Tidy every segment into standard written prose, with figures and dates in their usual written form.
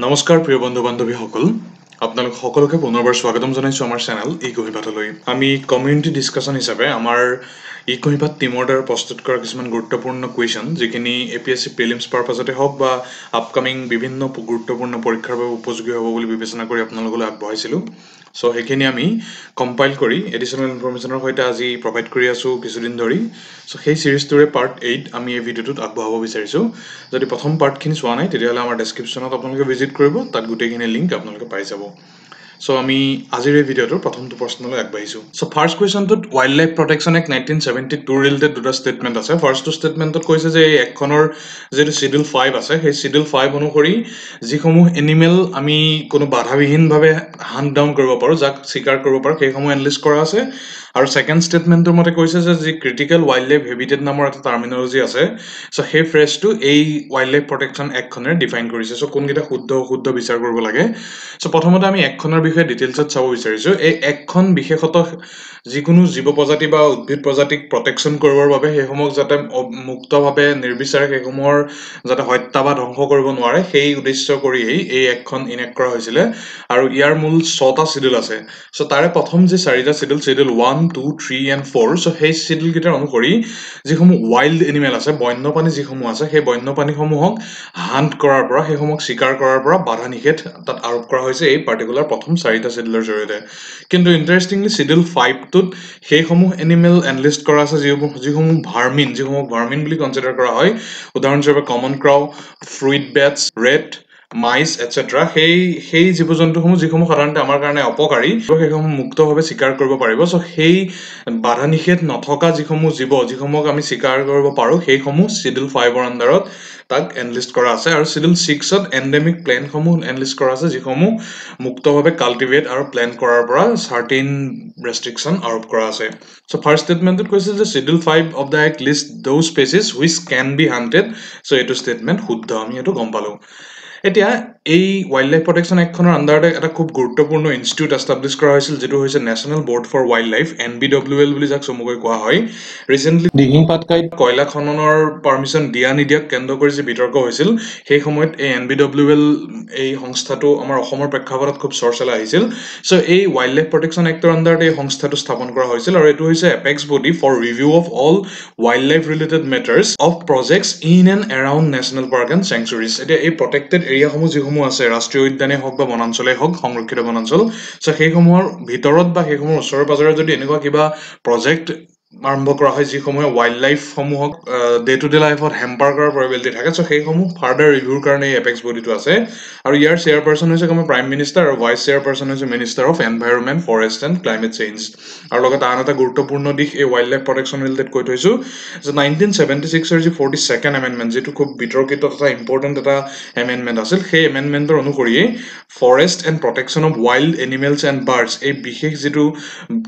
নমস্কাৰ প্ৰিয় বন্ধু বান্ধৱীসকল আপোনালোক সকলোকে পুনৰবাৰ স্বাগতম জনাইছোঁ আমাৰ চেনেল ইকোহিপাতলৈ আমি কমিউনিটি ডিছকাশ্যন হিচাপে আমাৰ ইকোহিপাত টিমৰ দ্বাৰা প্ৰস্তুত কৰা কিছুমান গুৰুত্বপূৰ্ণ কুৱেশ্যন যিখিনি APSC প্ৰিলিমছ পাৰপাছতে হওক বা আপকামিং বিভিন্ন গুৰুত্বপূৰ্ণ পৰীক্ষাৰ বাবে উপযোগী হ'ব বুলি বিবেচনা কৰি আপোনালোকলৈ আগবঢ়াইছিলোঁ সো সেইখিনি আমি কম্পাইল কৰি এডিশ্যনেল ইনফৰমেশ্যনৰ সৈতে আজি প্ৰভাইড কৰি আছোঁ কিছুদিন ধৰি সো সেই সিৰিজটোৰে পাৰ্ট 8 আমি এই ভিডিঅ'টোত আগবঢ়াব বিচাৰিছোঁ যদি প্ৰথম পাৰ্টখিনি চোৱা নাই তেতিয়াহ'লে আমাৰ ডেছক্ৰিপশ্যনত আপোনালোকে ভিজিট কৰিব তাত গোটেইখিনি লিংক আপোনালোকে পাই যাব সো আমি আজিৰ এই ভিডিঅ'টোৰ প্ৰথমটো প্ৰশ্নলৈ আগবাঢ়িছোঁ সো ফাৰ্ষ্ট কুৱেশ্যনটোত wildlife protection act 1972 related দুটা ষ্টেটমেণ্ট আছে ফাৰ্ষ্টটো ষ্টেটমেণ্টত কৈছে যে এই এক্টখনৰ যিটো শিডিউল 5 আছে সেই শিডিউল 5 অনুসৰি যিসমূহ এনিমেল আমি কোনো বাধাবিহীনভাৱে হান্ট ডাউন কৰিব পাৰোঁ যাক চিকাৰ কৰিব পাৰোঁ সেইসমূহ এনলিষ্ট কৰা আছে আৰু সেকেন্ড ষ্টেটমেণ্টৰ মতে কৈছে যে যি ক্ৰিটিকেল ৱাইল্ড লাইফ হেবিটেট নামৰ এটা টাৰ্মিনলজি আছে সো সেই ফ্ৰেজটো এই ৱাইল্ড লাইফ প্ৰটেকশ্যন এক্টখনে ডিফাইন কৰিছে সো কোনকেইটা শুদ্ধ অশুদ্ধ বিচাৰ কৰিব লাগে সো প্ৰথমতে আমি এক্টখনৰ বিষয়ে ডিটেইলছত চাব বিচাৰিছোঁ এই এক্টখন বিশেষত যিকোনো জীৱ প্ৰজাতি বা উদ্ভিদ প্ৰজাতিক প্ৰটেকশ্যন কৰিবৰ বাবে সেইসমূহক যাতে মুক্তভাৱে নিৰ্বিচাৰে সেইসমূহৰ যাতে হত্যা বা ধ্বংস কৰিব নোৱাৰে সেই উদ্দেশ্য কৰিয়েই এই এক্টখন ইনেক্ট কৰা হৈছিলে আৰু ইয়াৰ মূল 6টা শিডিউল আছে সো তাৰে প্ৰথম যে 4টা শিডিউল 1 2 3 and 4 সো সেই শিডিউল কেইটাৰ অনুসৰি যিসমূহ ৱাইল্ড এনিমেল আছে বন্যপ্ৰাণী যিসমূহ আছে সেই বন্যপ্ৰাণীসমূহক হান্ট কৰাৰ পৰা সেইসমূহক শিকাৰ কৰাৰ পৰা বাধা নিষেধ তাত আৰোপ কৰা হৈছে এই পাৰ্টিকুলাৰ প্ৰথম 4টা শিডিউলৰ জৰিয়তে কিন্তু ইন্টাৰেষ্টিংলি শিডিউল 5 টোত সেইসমূহ এনিমেল এনলিষ্ট কৰা আছে যিসমূহ ভাৰ্মিন বুলি কনসিডাৰ কৰা হয় উদাহৰণস্বৰূপে কমন ক্ৰাউ ফ্ৰুইট বেটছ ৰেট মাইস এটসেট্ৰা সেই জীৱ-জন্তুসমূহ যিসমূহ সাধাৰণতে আমাৰ কাৰণে অপকাৰী সেইসমূহ মুক্তভাৱে শিকাৰ কৰিব পাৰিব সো সেই বাধা নিষেধ নথকা যিসমূহক আমি শিকাৰ কৰিব পাৰোঁ সেইসমূহ শিডিউল 5 ৰ আন্ডাৰত তাক এনলিষ্ট কৰা আছে আৰু শিডিউল 6 ত এন্ডেমিক প্লেনসমূহ এনলিষ্ট কৰা আছে যিসমূহ মুক্তভাৱে কাল্টিভেট আৰু প্লেন কৰাৰ পৰা সাৰ্টেইন ৰেষ্ট্ৰিকশন আৰোপ কৰা আছে সো ফাৰ্ষ্ট ষ্টেটমেণ্টত কৈছে যে schedule 5 of the act list those species which can be hunted so এইটো ষ্টেটমেণ্ট শুদ্ধ আমি এটো গম পালো এতিয়া এই ৱাইল্ড লাইফ প্ৰটেকশ্যন এক্টখনৰ আন্ডাৰতে এটা খুব গুৰুত্বপূৰ্ণ ইনষ্টিটিউট এষ্টাব্লিছ কৰা হৈছিল যেটো হৈছে national board for wildlife NBWL বুলি যাক চমুকৈ কোৱা হয় ৰিসেন্টলি দিহিং পাটকাইত কয়লা খননৰ পাৰমিশন দিয়া নিদিয়াক কেন্দ্ৰ কৰি যে বিতৰ্ক হৈছিল সেই সময়ত এই NBWL এই সংস্থাটো আমাৰ অসমৰ প্ৰেক্ষাপটত খুব চৰ্চালৈ আহিছিল সো এই ৱাইল্ড লাইফ প্ৰটেকশ্যন এক্টৰ আন্ডাৰতে এই সংস্থাটো স্থাপন কৰা হৈছিল আৰু এটো হৈছে apex body for review of all wildlife related matters of projects in and around national park and sanctuaries এতিয়া এই প্ৰটেক্টেড এৰিয়াসমূহ যিসমূহ আছে ৰাষ্ট্ৰীয় উদ্যানে হওক বা বনাঞ্চলে হওক সংৰক্ষিত বনাঞ্চল সো সেইসমূহৰ ভিতৰত বা সেইসমূহৰ ওচৰে পাজৰে যদি এনেকুৱা কিবা প্ৰজেক্ট আৰম্ভ কৰা হয় যিসমূহে ৱাইল্ড লাইফ সমূহক ডে টু ডে লাইফত হেম্পাৰ কৰাৰ প্ৰবেবিলিটি থাকে সো সেইসমূহ ফাৰ্ডাৰ ৰিভিউৰ কাৰণে এই এপেক্স বডিটো আছে আৰু ইয়াৰ চেয়াৰপাৰসন হৈছে আমাৰ প্ৰাইম মিনিষ্টাৰ আৰু ভাইচ চেয়াৰপাৰসন হৈছে minister of environment forest and climate change আৰু লগতে আন এটা গুৰুত্বপূৰ্ণ দিশ এই ৱাইল্ড লাইফ প্ৰটেকশ্যন ৰিলেটেড কৈ থৈছো যে 1976 ৰ যি 42nd এমেণ্ডমেণ্ট যেটো খুব বিতৰ্কিত তথা ইম্পৰ্টেন্ট এটা এমেণ্ডমেণ্ট আছিল সেই এমেণ্ডমেণ্টৰ অনুসৰি forest and protection of wild animals and birds এই বিশেষ যেটো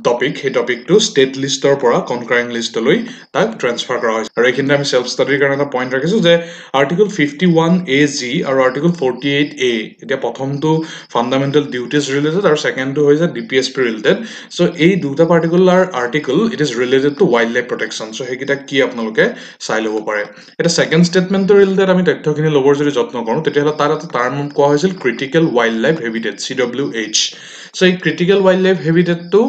টপিক সেই টপিকটো ষ্টেট লিষ্টৰ পৰা কনকাৰিং লিষ্টলৈ তাক ট্ৰান্সফাৰ কৰা হৈছে আৰু এইখিনিতে আমি সেলফ ষ্টাডিৰ কাৰণে এটা পইণ্ট ৰাখিছো যে আৰ্টিকল 51AG আৰু আৰ্টিকল 48A এতিয়া প্ৰথমটো ফান্ডামেন্টাল ডিউটিজ ৰিলেটেড আৰু সেকেন্ডটো হৈছে DPSP ৰিলেটেড সো এই দুটা particular article it is related to wild life protection so সেইকেইটা কি আপোনালোকে চাই ল'ব পাৰে এটা সেকেন্ড ষ্টেটমেণ্টৰ ৰিলেটেড আমি তথ্যখিনি ল'বৰ যদি যত্ন কৰোঁ তেতিয়াহ'লে তাৰ এটা টাৰ্ম কোৱা হৈছিল critical wildlife habitat CWH so এই ক্ৰিটিকেল ৱাইল্ড লাইফ হেবিটেটটো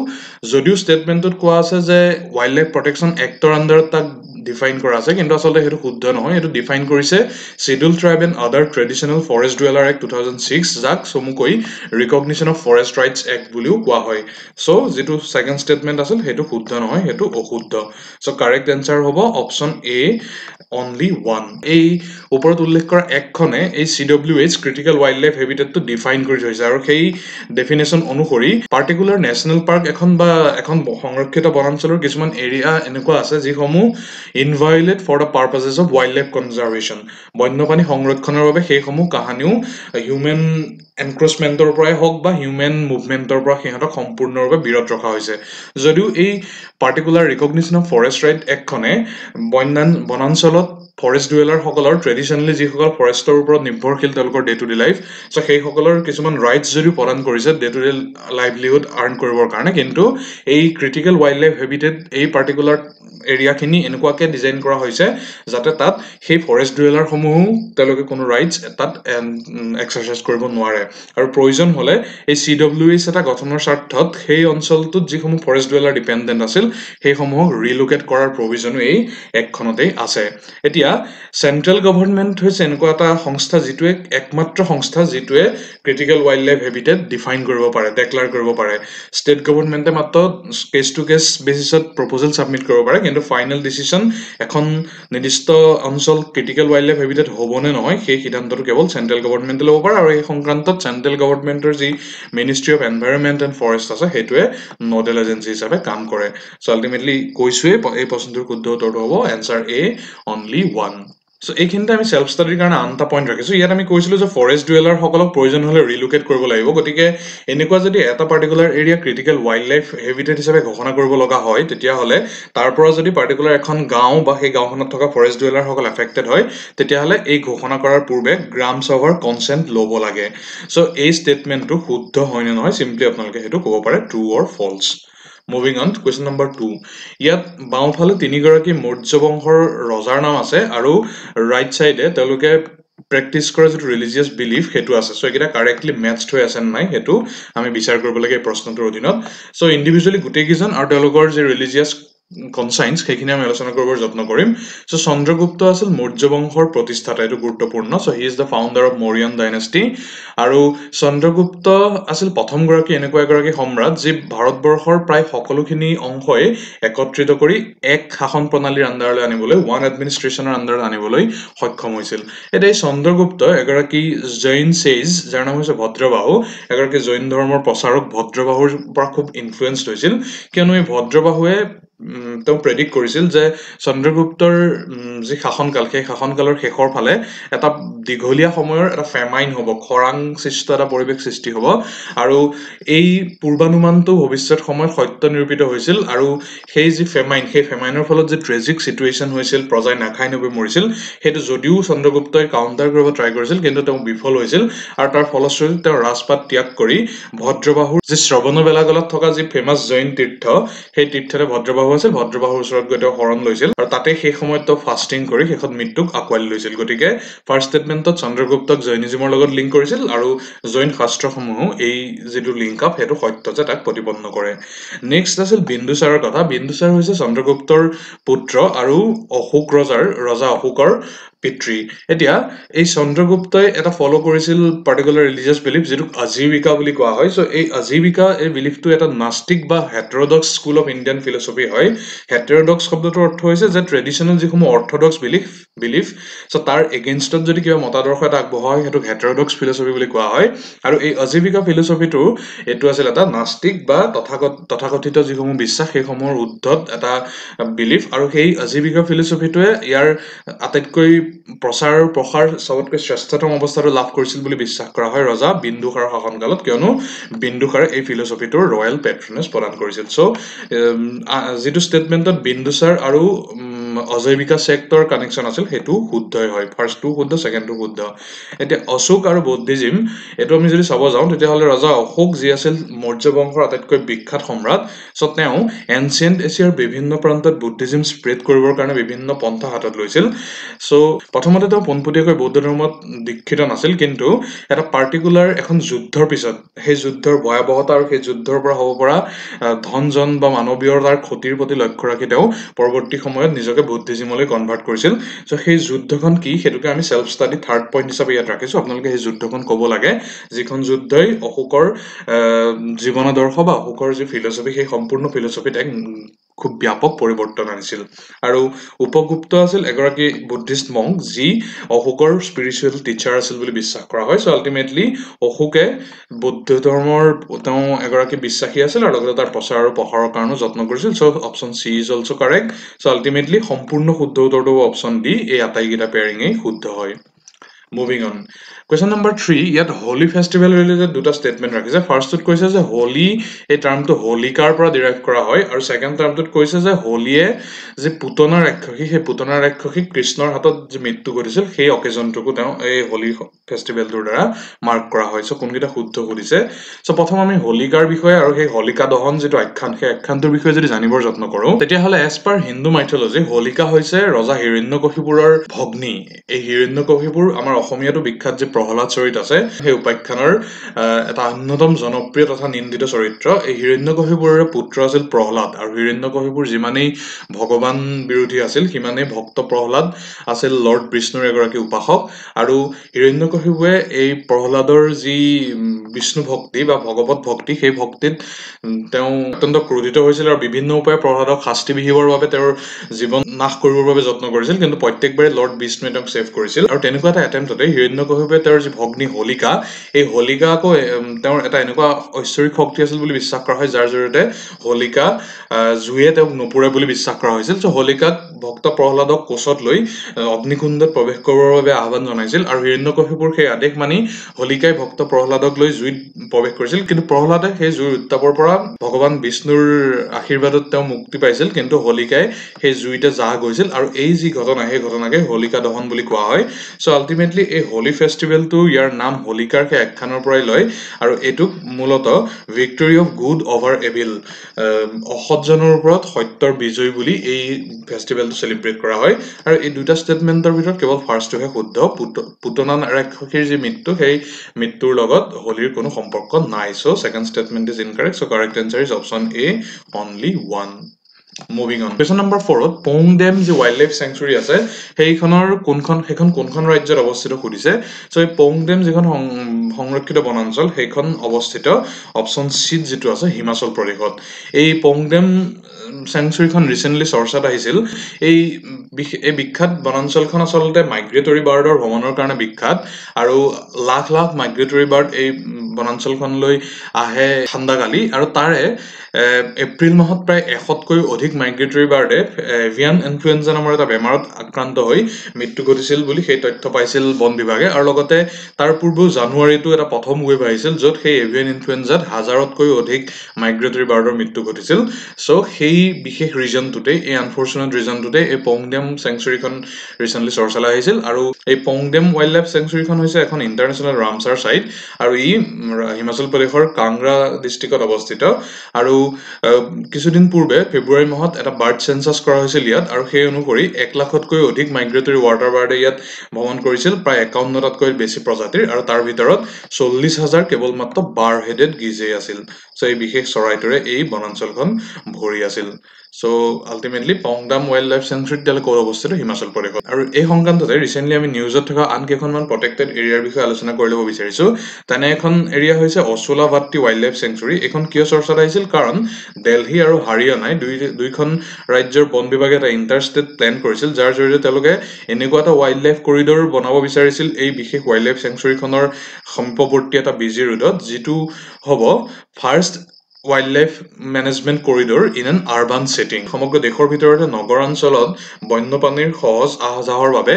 যদিও ষ্টেটমেণ্টত কোৱা আছে যে ৱাইল্ড লাইফ প্ৰটেকশ্যন এক্টৰ আন্ডাৰত তাক ডিফাইন কৰা আছে কিন্তু আসলে হেতু শুদ্ধ নহয় এটো ডিফাইন কৰিছে schedule tribe and other traditional forest dweller act 2006 যাক চমুকৈ recognition of forest rights act বুলিও কোৱা হয় সো যেটো সেকেন্ড ষ্টেটমেণ্ট আছিল হেতু শুদ্ধ নহয় হেতু অশুদ্ধ সো কাৰেক্ট আনসাৰ হ'ব অপচন এ only one এই ওপৰত উল্লেখ কৰা একখনে এই CWH ক্ৰিটিকেল ৱাইল্ড লাইফ হেবিটেটটো ডিফাইন কৰি থৈছে আৰু সেই ডেফিনেশ্যন অনুসৰি পাৰ্টিকুলাৰ নেশ্যনেল পাৰ্ক এখন সংৰক্ষিত বনাঞ্চলৰ কিছুমান এৰিয়া এনেকুৱা আছে যিসমূহ inviolate for the purposes of wildlife conservation বন্যপ্ৰাণী সংৰক্ষণৰ বাবে সেইসমূহ কাহানিও হিউম্যান এনক্ৰোচমেন্টৰ পৰাই হওক বা হিউম্যান মুভমেন্টৰ পৰা সিহঁতক সম্পূৰ্ণৰূপে বিৰত ৰখা হৈছে যদিও এই particular recognition of forest right একখনে বনাঞ্চলত ফৰেষ্ট ডুৱেলাৰ সকলৰ ট্ৰেডিশ্যনেলি যিসকল ফৰেষ্টৰ ওপৰত নিৰ্ভৰশীল তেওঁলোকৰ ডে টু ডে লাইফ চ' সেইসকলৰ কিছুমান ৰাইটছ যদিও প্ৰদান কৰিছে day to day livelihood earn কৰিবৰ কাৰণে কিন্তু এই ক্ৰিটিকেল ৱাইল্ড লাইফ হেবিটেট এই পাৰ্টিকুলাৰ এৰিয়াখিনি এনেকুৱাকৈ ডিজাইন কৰা হৈছে যাতে তাত সেই ফৰেষ্ট ডুৱেলাৰসমূহো তেওঁলোকে কোনো ৰাইটছ তাত এক্সাৰচাইজ কৰিব নোৱাৰে আৰু প্ৰয়োজন হ'লে এই CWS এটা গঠনৰ স্বাৰ্থত সেই অঞ্চলটোত যিসমূহ ফৰেষ্ট ডুৱেলাৰ ডিপেণ্ডেণ্ট আছিল সেইসমূহক ৰিলোকেট কৰাৰ প্ৰভিজনো এই একখনতেই আছে এতিয়া চেন্ট্ৰেল গভৰ্ণমেণ্ট হৈছে এনেকুৱা এটা সংস্থা যিটোৱে একমাত্ৰ সংস্থা যিটোৱে critical wildlife habitat define কৰিব পাৰে ডেক্লাৰ কৰিব পাৰে ষ্টেট গভৰ্ণমেণ্টে মাত্ৰ কেছ টু কেছ বেচিছত প্ৰপ'জেল ছাবমিট কৰিব পাৰে কিন্তু ফাইনেল ডিচিশ্যন এখন নিৰ্দিষ্ট অঞ্চল ক্ৰিটিকেল ৱাইল্ড লাইফ হেবিটেট হ'বনে নহয় সেই সিদ্ধান্তটো কেৱল চেন্ট্ৰেল গভৰ্ণমেণ্টে ল'ব পাৰে আৰু এই সংক্ৰান্তত চেন্ট্ৰেল গভৰ্ণমেণ্টৰ যি ministry of environment and forest আছে সেইটোৱে নডেল এজেঞ্চি হিচাপে কাম কৰে চ' আল্টিমেটলি কৈছোৱে এই প্ৰশ্নটোৰ শুদ্ধ উত্তৰটো হ'ব এনচাৰ এ অনলি ওৱান চ' এইখিনিতে আমি চেল্ফ ষ্টাডিৰ কাৰণে আন এটা পইণ্ট ৰাখিছোঁ ইয়াত আমি কৈছিলোঁ যে ফৰেষ্ট ডুৱেলাৰসকলক প্ৰয়োজন হ'লে ৰিলোকেট কৰিব লাগিব গতিকে এনেকুৱা যদি এটা particular area critical wildlife habitat হিচাপে ঘোষণা কৰিব লগা হয় তেতিয়াহ'লে তাৰ পৰা যদি পাৰ্টিকুলাৰ এখন গাঁও বা সেই গাঁওখনত থকা ফৰেষ্ট ডুৱেলাৰসকল এফেক্টেড হয় তেতিয়াহ'লে এই ঘোষণা কৰাৰ পূৰ্বে গ্ৰাম সভাৰ কনচেণ্ট ল'ব লাগে চ' এই ষ্টেটমেণ্টটো শুদ্ধ হয় নে নহয় চিম্পলি আপোনালোকে সেইটো ক'ব পাৰে true or false moving on question number 2 ইয়াত বাওঁফালে তিনিগৰাকী মৌৰ্য বংশৰ ৰজাৰ নাম আছে আৰু ৰাইট চাইডে তেওঁলোকে প্ৰেক্টিছ কৰা যিটো ৰিলিজিয়াছ বিলিফ সেইটো আছে চ' এইকেইটা কাৰেক্টলি মেটচ্ড হৈ আছে নাই সেইটো আমি বিচাৰ কৰিব লাগে এই প্ৰশ্নটোৰ অধীনত চ' ইণ্ডিভিজুৱেলি গোটেইকেইজন আৰু তেওঁলোকৰ যে ৰিলিজিয়াছ কনচাইন্স সেইখিনি আমি আলোচনা কৰিবৰ যত্ন কৰিম চ' চন্দ্ৰগুপ্ত আছিল মৌৰ্য বংশৰ প্ৰতিষ্ঠাতা এইটো গুৰুত্বপূৰ্ণ so' he is the founder of Mauryan dynasty আৰু চন্দ্ৰগুপ্ত আছিল প্ৰথমগৰাকী এনেকুৱা এগৰাকী সম্ৰাট যি ভাৰতবৰ্ষৰ প্ৰায় সকলোখিনি অংশই একত্ৰিত কৰি এক শাসন প্ৰণালীৰ আণ্ডাৰলৈ আনিবলৈ ওৱান এডমিনিষ্ট্ৰেশ্যনৰ আণ্ডাৰত আনিবলৈ সক্ষম হৈছিল এতিয়া এই চন্দ্ৰগুপ্ত এগৰাকী জৈন চেজ যাৰ নাম হৈছে ভদ্ৰবাহু এগৰাকী জৈন ধৰ্মৰ প্ৰচাৰক ভদ্ৰবাহুৰ পৰা খুব ইনফ্লুৱেঞ্চড হৈছিল কিয়নো এই ভদ্ৰবাহুৱে তেওঁ প্ৰেডিক্ট কৰিছিল যে চন্দ্ৰগুপ্তৰ যি শাসনকাল সেই শাসনকালৰ শেষৰ ফালে এটা দীঘলীয়া সময়ৰ এটা ফেমাইন হ'ব খৰাং সৃষ্ট এটা পৰিৱেশ সৃষ্টি হ'ব আৰু এই পূৰ্বানুমানটো ভৱিষ্যত সময়ত সত্য নিৰূপিত হৈছিল আৰু সেই যি ফেমাইন সেই ফেমাইনৰ ফলত যি ট্ৰেজিক চিটুৱেশ্যন হৈছিল প্ৰজাই নাখাই নবৈ মৰিছিল সেইটো যদিও চন্দ্ৰগুপ্তই কাউণ্টাৰ কৰিব ট্ৰাই কৰিছিল কিন্তু তেওঁ বিফল হৈছিল আৰু তাৰ ফলস্বৰূপে তেওঁ ৰাজপাট ত্যাগ কৰি ভদ্ৰবাহুৰ যি শ্ৰৱণবেলাগলত থকা যি ফেমাছ জৈন তীৰ্থ সেই তীৰ্থতে ভদ্ৰবাহু আছিল ভদ্ৰবাহুৰ ওচৰত গৈ তেওঁ শৰণ লৈছিল আৰু তাতে সেই সময়ত তেওঁ ফাষ্টিং কৰি শেষত মৃত্যুক আঁকোৱালি লৈছিল গতিকে ফাৰ্ষ্ট ষ্টেটমেণ্টত চন্দ্ৰগুপ্তক জৈনিজিমৰ লগত লিংক কৰিছিল আৰু জৈন শাস্ত্ৰসমূহো এই যিটো লিংক আপ সেইটো সত্য যে তাক প্ৰতিপন্ন কৰে নেক্সট আছিল বিন্দুচাৰৰ কথা বিন্দুচাৰ হৈছে চন্দ্ৰগুপ্তৰ পুত্ৰ আৰু অশোক ৰজা অশোকৰ পিতৃ এতিয়া এই চন্দ্ৰগুপ্তই এটা ফ'ল' কৰিছিল পাৰ্টিকুলাৰ ৰিলিজিয়াছ বিলিফ যিটোক আজীৱিকা বুলি কোৱা হয় চ' এই আজীৱিকা এই বিলিফটো এটা নাস্তিক বা হেটেৰডক্স স্কুল অফ ইণ্ডিয়ান ফিলচফি হয় হেটেৰডক্স শব্দটোৰ অৰ্থ হৈছে যে ট্ৰেডিশ্যনেল যিসমূহ অৰ্থডক্স বিলিফ চ' তাৰ এগেইনষ্টত যদি কিবা মতাদৰ্শ এটা আগবঢ়োৱা হয় সেইটোক হেটেৰডক্স ফিলচফি বুলি কোৱা হয় আৰু এই আজীৱিকা ফিলচফিটো এইটো আছিল এটা নাস্তিক বা তথাকথিত যিসমূহ বিশ্বাস সেইসমূহৰ উদ্ধত এটা বিলিফ আৰু সেই আজীৱিকা ফিলচফিটোৱে ইয়াৰ আটাইতকৈ প্ৰসাৰ চবতকৈ শ্ৰেষ্ঠতম অৱস্থাটো লাভ কৰিছিল বুলি বিশ্বাস কৰা হয় ৰজা বিন্দুসাৰৰ শাসনকালত কিয়নো বিন্দুসাৰে এই ফিলচফিটোৰ ৰয়েল পেট্ৰনেজ প্ৰদান কৰিছিল চ' যিটো ষ্টেটমেণ্টত বিন্দুসাৰ আৰু অজৈবিকা ছেক্টৰ কানেকশ্যন আছিল সেইটো শুদ্ধই হয় ফাৰ্ষ্টটো শুদ্ধ ছেকেণ্ডটো শুদ্ধ এতিয়া অশোক আৰু বৌদ্ধিজিম এইটো আমি যদি চাব যাওঁ তেতিয়াহ'লে ৰজা অশোক যি আছিল মৌৰ্য বংশৰ আটাইতকৈ বিখ্যাত সম্ৰাট চ' তেওঁ এনচিয়েণ্ট এছিয়াৰ বিভিন্ন প্ৰান্তত বুদ্ধিজিম স্প্ৰেড কৰিবৰ কাৰণে বিভিন্ন পন্থা হাতত লৈছিল চ' প্ৰথমতে তেওঁ পোনপটীয়াকৈ বৌদ্ধ ধৰ্মত দীক্ষিত নাছিল কিন্তু এটা পাৰ্টিকুলাৰ এখন যুদ্ধৰ পিছত সেই যুদ্ধৰ ভয়াৱহতা আৰু সেই যুদ্ধৰ পৰা হ'ব পৰা ধন জন বা মানৱীয়তাৰ ক্ষতিৰ প্ৰতি লক্ষ্য ৰাখি তেওঁ পৰৱৰ্তী সময়ত নিজকে বুদ্ধিজিমলৈ কনভাৰ্ট কৰিছিল চ' সেই যুদ্ধখন কি সেইটোকে আমি চেল্ফ ষ্টাডি থাৰ্ড পইণ্ট হিচাপে ইয়াত ৰাখিছোঁ আপোনালোকে সেই যুদ্ধখন ক'ব লাগে যিখন যুদ্ধই অশোকৰ জীৱনাদৰ্শ বা অশোকৰ যি ফিলচফি সেই সম্পূৰ্ণ ফিলচফিত এক খুব ব্যাপক পৰিৱৰ্তন আনিছিল আৰু উপগুপ্ত আছিল এগৰাকী বুদ্ধিষ্ট মংক যি অশোকৰ স্পিৰিচুৱেল টিচাৰ আছিল বুলি বিশ্বাস কৰা হয় চ' আল্টিমেটলি অশোকে বৌদ্ধ ধৰ্মৰ তেওঁ এগৰাকী বিশ্বাসী আছিল আৰু লগতে তাৰ প্ৰচাৰ আৰু প্ৰসাৰৰ কাৰণেও যত্ন কৰিছিল so' option c is also' correct so' ultimately সম্পূৰ্ণ শুদ্ধ উত্তৰটো অপশ্যন ডি এই আটাইকেইটা পেয়াৰিঙেই শুদ্ধ হয় Moving on. Question number 3, ইয়াত হোলি ফেষ্টিভেল ৰিলেটেড দুটা ষ্টেটমেণ্ট ৰাখিছে। ফাৰ্ষ্টটোত কৈছে যে হোলি এই টাৰ্মটো হোলিকাৰ পৰা ডিৰাইভ কৰা হয়, আৰু ছেকেণ্ড টাৰ্মটোত কৈছে যে হোলিয়ে যে পুতনা ৰাক্ষসী, সেই পুতনা ৰাক্ষসীক কৃষ্ণৰ হাতত যে মৃত্যু ঘটিছিল সেই অকেজনটোকো তেওঁ এই হোলি ফেষ্টিভেলটোৰ দ্বাৰা মাৰ্ক কৰা হয়। চ' কোনকেইটা শুদ্ধ সুধিছে। চ' প্ৰথম আমি হোলিকাৰ বিষয়ে আৰু সেই হোলিকা দহন যিটো আখ্যান, সেই আখ্যানটোৰ বিষয়ে যদি জানিবৰ যত্ন কৰোঁ, তেতিয়াহ'লে as per Hindu mythology Holika হৈছে ৰজা হিৰণ্যকশিপুৰৰ ভগ্নী। এই হিৰণ্যকশিপুৰ আমাৰ অসমীয়াতো বিখ্যাত যে প্ৰহ্লাদ চৰিত আছে, সেই উপাখ্যানৰ এটা অন্যতম জনপ্ৰিয় তথা নিন্দিত চৰিত্ৰ। এই হিৰণ্যকশিপুৰৰ পুত্ৰ আছিল প্ৰহ্লাদ, আৰু হিৰণ্যকশিপুৰ যিমানেই ভগৱান বিৰোধী আছিল সিমানেই ভক্ত প্ৰহ্লাদ আছিল লৰ্ড বিষ্ণুৰ এগৰাকী উপাসক। আৰু হিৰণ্যকশিপুৱে এই প্ৰহ্লাদৰ যি বিষ্ণু ভক্তি বা ভগৱত ভক্তি, সেই ভক্তিত তেওঁ অত্যন্ত ক্ৰোধিত হৈছিল আৰু বিভিন্ন উপায়ে প্ৰহ্লাদক শাস্তি বিহিবৰ বাবে তেওঁৰ জীৱন নাশ কৰিবৰ বাবে যত্ন কৰিছিল, কিন্তু প্ৰত্যেকবাৰে লৰ্ড বিষ্ণুৱে তেওঁক ছেভ কৰিছিল। আৰু তেনেকুৱা এটা এটেম্পটতে হিৰণ্যকশিপুৱে তেওঁৰ যি ভগ্নী হোলিকা, এই হোলিকা আকৌ তেওঁৰ এটা এনেকুৱা ঐশ্বৰিক শক্তি আছিল বুলি বিশ্বাস কৰা হয়, যাৰ জৰিয়তে হোলিকা জুয়ে তেওঁক নুপুৰে বুলি বিশ্বাস কৰা হৈছিল। চ' হোলিকাক ভক্ত প্ৰহ্লাদক কোচত লৈ অগ্নিকুণ্ডত প্ৰৱেশ কৰিবৰ বাবে আহ্বান জনাইছিল, আৰু হিৰণ্যকশিপুৰ সেই আদেশ মানি হোলিকাই ভক্ত প্ৰহ্লাদক লৈ জুইত প্ৰৱেশ কৰিছিল। কিন্তু প্ৰহ্লাদে সেই জুইৰ উত্তাপৰ পৰা ভগৱান বিষ্ণুৰ আশীৰ্বাদত তেওঁ মুক্তি পাইছিল, কিন্তু হোলিকাই সেই জুইতে জাহ গৈছিল, আৰু এই যি ঘটনা, সেই ঘটনাকে হোলিকা দহন বুলি কোৱা হয়। চ' আল্টিমেটলি এই হোলি ফেষ্টিভেলটো ইয়াৰ নাম হোলিকাৰ সেই আখ্যানৰ পৰাই লয়, আৰু এইটোক মূলতঃ victory of good over evil, অসৎজনৰ ওপৰত সত্যৰ বিজয় বুলি এই ফেষ্টিভেলটো চেলিব্ৰেট কৰা হয়। আৰু এই দুটা ষ্টেটমেণ্টৰ ভিতৰত কেৱল ফাৰ্ষ্টটোহে শুদ্ধ। পুতনা ৰাক্ষসীৰ যি মৃত্যু, সেই মৃত্যুৰ লগত হোলীৰ কোনো সম্পৰ্ক নাই। So' second statement is incorrect. So' correct answer is option a, only one. Moving on. Question number 4ত পংডেম যি ৱাইল্ড লাইফ চেংচুৰী আছে, সেইখন কোনখন ৰাজ্যত অৱস্থিত সুধিছে। চ' এই পংডেম যিখন সংৰক্ষিত বনাঞ্চল, সেইখন অৱস্থিত অপশ্যন চিত যিটো আছে হিমাচল প্ৰদেশত। এই পংডেম চেংচুৰীখন ৰিচেণ্টলি চৰ্চাত আহিছিল। এই বিখ্যাত বনাঞ্চলখন আচলতে মাইগ্ৰেটৰী বাৰ্ডৰ ভ্ৰমণৰ কাৰণে বিখ্যাত, আৰু লাখ লাখ মাইগ্ৰেটৰী বাৰ্ড এই বনাঞ্চলখনলৈ আহে ঠাণ্ডাকালি, আৰু তাৰে এপ্ৰিল মাহত প্ৰায় 100তকৈ অধিক মাইগ্ৰেটৰী বাৰ্ডে এভিয়ান ইনফ্লুৱেঞ্জা নামৰ এটা বেমাৰত আক্ৰান্ত হৈ মৃত্যু ঘটিছিল বুলি সেই তথ্য পাইছিল বন বিভাগে। আৰু লগতে তাৰ পূৰ্বেও জানুৱাৰীতো এটা প্ৰথম ৱেভ আহিছিল, য'ত সেই এভিয়ান ইনফ্লুৱেঞ্জাত 1000তকৈও অধিক মাইগ্ৰেটৰী বাৰ্ডৰ মৃত্যু ঘটিছিল। চ' সেই বিশেষ ৰিজনটোতে, এই আনফৰ্চুনেট ৰিজনটোতে এই পংডেম চেংচুৰীখন ৰিচেণ্টলি চৰ্চালৈ আহিছিল। আৰু এই পংডেম ৱাইল্ড লাইফ চেংচুৰীখন হৈছে এখন ইণ্টাৰনেশ্যনেল ৰামচাৰ ছাইট, আৰু ই হিমাচল প্ৰদেশৰ কাংগ্ৰা ডিষ্ট্ৰিক্টত অৱস্থিত। আৰু কিছুদিন পূৰ্বে ফেব্ৰুৱাৰী মাহত এটা বাৰ্ড চেঞ্চাছ কৰা হৈছিল ইয়াত, আৰু সেই অনুসৰি 1 লাখতকৈ অধিক মাইগ্ৰেটৰী ৱাটাৰ বাৰ্ডে ইয়াত ভ্ৰমণ কৰিছিল, প্ৰায় 51টাতকৈ বেছি প্ৰজাতিৰ, আৰু তাৰ ভিতৰত 40,000 কেৱল মাত্ৰ বাৰ হেডেড গিজে আছিল। চ' এই বিশেষ চৰাইটোৰে এই বনাঞ্চলখন ভৰি আছিল। চ' আল্টিমেটলি পংডাম ৱাইল্ড লাইফ চেংচুৰী তেতিয়ালৈ ক'ত অৱস্থিত? হিমাচল প্ৰদেশত। আৰু এই সংক্ৰান্ততে ৰিচেণ্টলি আমি নিউজত থকা আন কেইখনমান প্ৰটেক্টেড এৰিয়াৰ বিষয়ে আলোচনা কৰি ল'ব বিচাৰিছোঁ। তেনে এখন এৰিয়া হৈছে অচোলাভাট্টি ৱাইল্ড লাইফ চেংচুৰী। এইখন কিয় চৰ্চাত আহিছিল? কাৰণ দিল্লী আৰু হাৰিয়ানাই দুইখন ৰাজ্যৰ বন বিভাগে এটা ইণ্টাৰষ্টেট প্লেন কৰিছিল, যাৰ জৰিয়তে তেওঁলোকে এনেকুৱা এটা ৱাইল্ড লাইফ কৰিডৰ বনাব বিচাৰিছিল এই বিশেষ ৱাইল্ড লাইফ চেংচুৰীখনৰ সম্পৱৰ্তী এটা বিজি ৰোডত, যিটো হ'ব first wild life management corridor in an urban setting. সমগ্ৰ দেশৰ ভিতৰতে নগৰাঞ্চলত বন্যপ্ৰাণীৰ সহজ আহ যাহৰ বাবে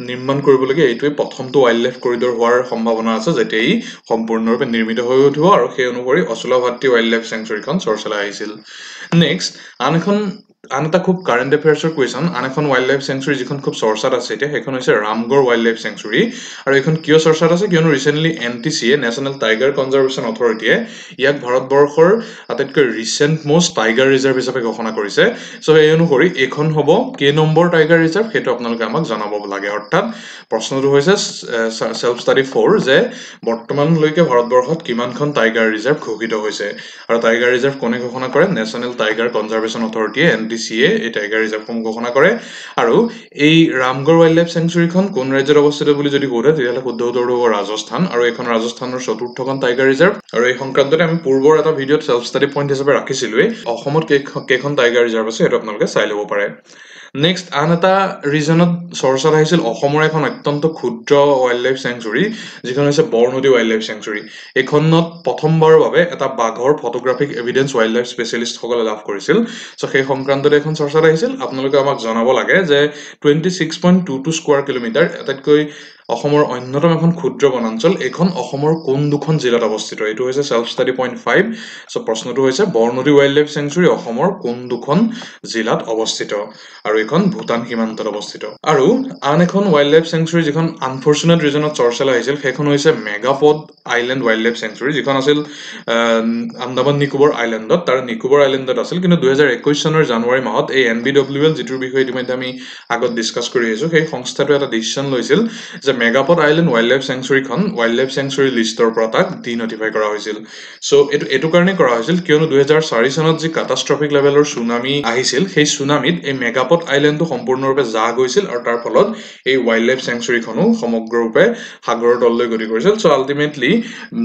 নিৰ্মাণ কৰিবলগীয়া এইটোৱে প্ৰথমটো ৱাইল্ড লাইফ কৰিডৰ হোৱাৰ সম্ভাৱনা আছে, যেতিয়া ই সম্পূৰ্ণৰূপে নিৰ্মিত হৈ উঠিব, আৰু সেই অনুসৰি অচোলাভাট্টি ৱাইল্ড লাইফ চেংচুৰীখন চৰ্চালৈ আহিছিল। নেক্সট, আন এটা খুব কাৰেণ্ট এফেয়াৰ্ছৰ কুৱেশ্যন, আন এখন ৱাইল্ড লাইফ চেংচুৰী যিখন খুব চৰ্চাত আছে এতিয়া, সেইখন হৈছে ৰামগড় ৱাইল্ড লাইফ চেংচুৰী। আৰু এইখন কিয় চৰ্চাত আছে? কিয়নো recently NTCA, national tiger conservation অথৰিটিয়ে ইয়াক ভাৰতবৰ্ষৰ আটাইতকৈ ৰিচেণ্ট মষ্ট টাইগাৰ ৰিজাৰ্ভ হিচাপে ঘোষণা কৰিছে। চ' এই অনুসৰি এইখন হ'ব কেই নম্বৰ টাইগাৰ ৰিজাৰ্ভ, সেইটো আপোনালোকে আমাক জনাব লাগে। অৰ্থাৎ প্ৰশ্নটো হৈছে চেল্ফ ষ্টাডি 4, যে বৰ্তমানলৈকে ভাৰতবৰ্ষত কিমানখন টাইগাৰ ৰিজাৰ্ভ ঘোষিত হৈছে। আৰু টাইগাৰ ৰিজাৰ্ভ কোনে ঘোষণা কৰে? নেশ্যনেল টাইগাৰ কনজাৰ্ভেশ্যন অথৰিটিয়ে NTCA এই টাইগাৰ ৰিজাৰ্ভসমূহ ঘোষণা কৰে। আৰু এই ৰামগড় ৱাইল্ড লাইফ চেংচুৰীখন কোন ৰাজ্যত অৱস্থিত বুলি যদি সোধে, তেতিয়াহ'লে শুদ্ধ উত্তৰটো হ'ব ৰাজস্থান, আৰু এইখন ৰাজস্থানৰ 4ৰ্থখন টাইগাৰ ৰিজাৰ্ভ। আৰু এই সংক্ৰান্ততে আমি পূৰ্বৰ এটা ভিডিঅ'ত চেল্ফ ষ্টাডি পইণ্ট হিচাপে ৰাখিছিলোৱেই। অসমত কেইখন টাইগাৰ ৰিজাৰ্ভ আছে সেইটো আপোনালোকে চাই ল'ব পাৰে। নেক্সট, আন এটা ৰিজনত চৰ্চাত আহিছিল অসমৰ এখন অত্যন্ত ক্ষুদ্ৰ ৱাইল্ড লাইফ চেংচুৰী, যিখন হৈছে বৰনদী ৱাইল্ড লাইফ চেংচুৰী। এইখনত প্ৰথমবাৰৰ বাবে এটা বাঘৰ ফটোগ্ৰাফিক এভিডেন্স ৱাইল্ড লাইফ স্পেচিয়েলিষ্টসকলে লাভ কৰিছিল। চ' সেই সংক্ৰান্ততে এখন চৰ্চাত আহিছিল। আপোনালোকে আমাক জনাব লাগে যে 26.22 স্কোৱাৰ কিলোমিটাৰ, আটাইতকৈ অসমৰ অন্যতম এখন ক্ষুদ্ৰ বনাঞ্চল এইখন অসমৰ কোন দুখন জিলাত অৱস্থিত এইটো হৈছে সেলফ ষ্টাডি পইণ্ট 5 সো প্ৰশ্নটো হৈছে বৰনদী ৱাইল্ড লাইফ চেঞ্চুৰী অসমৰ কোন দুখন জিলাত অৱস্থিত আৰু এইখন ভূটান সীমান্তত অৱস্থিত আৰু আন এখন ৱাইল্ড লাইফ চেঞ্চুৰী যিখন আনফৰ্চুনেট ৰিজনত চৰ্চালৈ আহিছিল সেইখন হৈছে মেগাপড আইল্যান্ড ৱাইল্ড লাইফ চেঞ্চুৰী যিখন আছিল আন্দামান নিকোবৰ আইল্যান্ডত তাৰ নিকোবৰ আইল্যান্ডত আছিল কিন্তু 2021 চনৰ জানুৱাৰী মাহত এই NBWL যেটোৰ বিষয়ে ইতিমধ্যে আমি আগত ডিসকাস কৰি আছো সেই সংস্থাটো এটা ডিসিশন লৈছিল যে মেগাপড আইল্যান্ড ৱাইল্ড লাইফ চেঞ্চুৰীখন ৱাইল্ড লাইফ চেঞ্চুৰী লিষ্টৰ পৰা তাক ডিনোটিফাই কৰা হৈছিল সো এটো কাৰণে কৰা হৈছিল কিয়নো 2004 চনত যি কাটাস্ট্ৰফিক লেভেলৰ সুনামি আহিছিল সেই সুনামিত এই মেগাপড আইল্যান্ডটো সম্পূৰ্ণৰূপে যা গৈছিল আৰু তাৰ ফলত এই ৱাইল্ড লাইফ চেঞ্চুৰীখনো সমগ্ৰৰূপে সাগৰৰ তললৈ গতি কৰিছিল সো আলটিমেটলি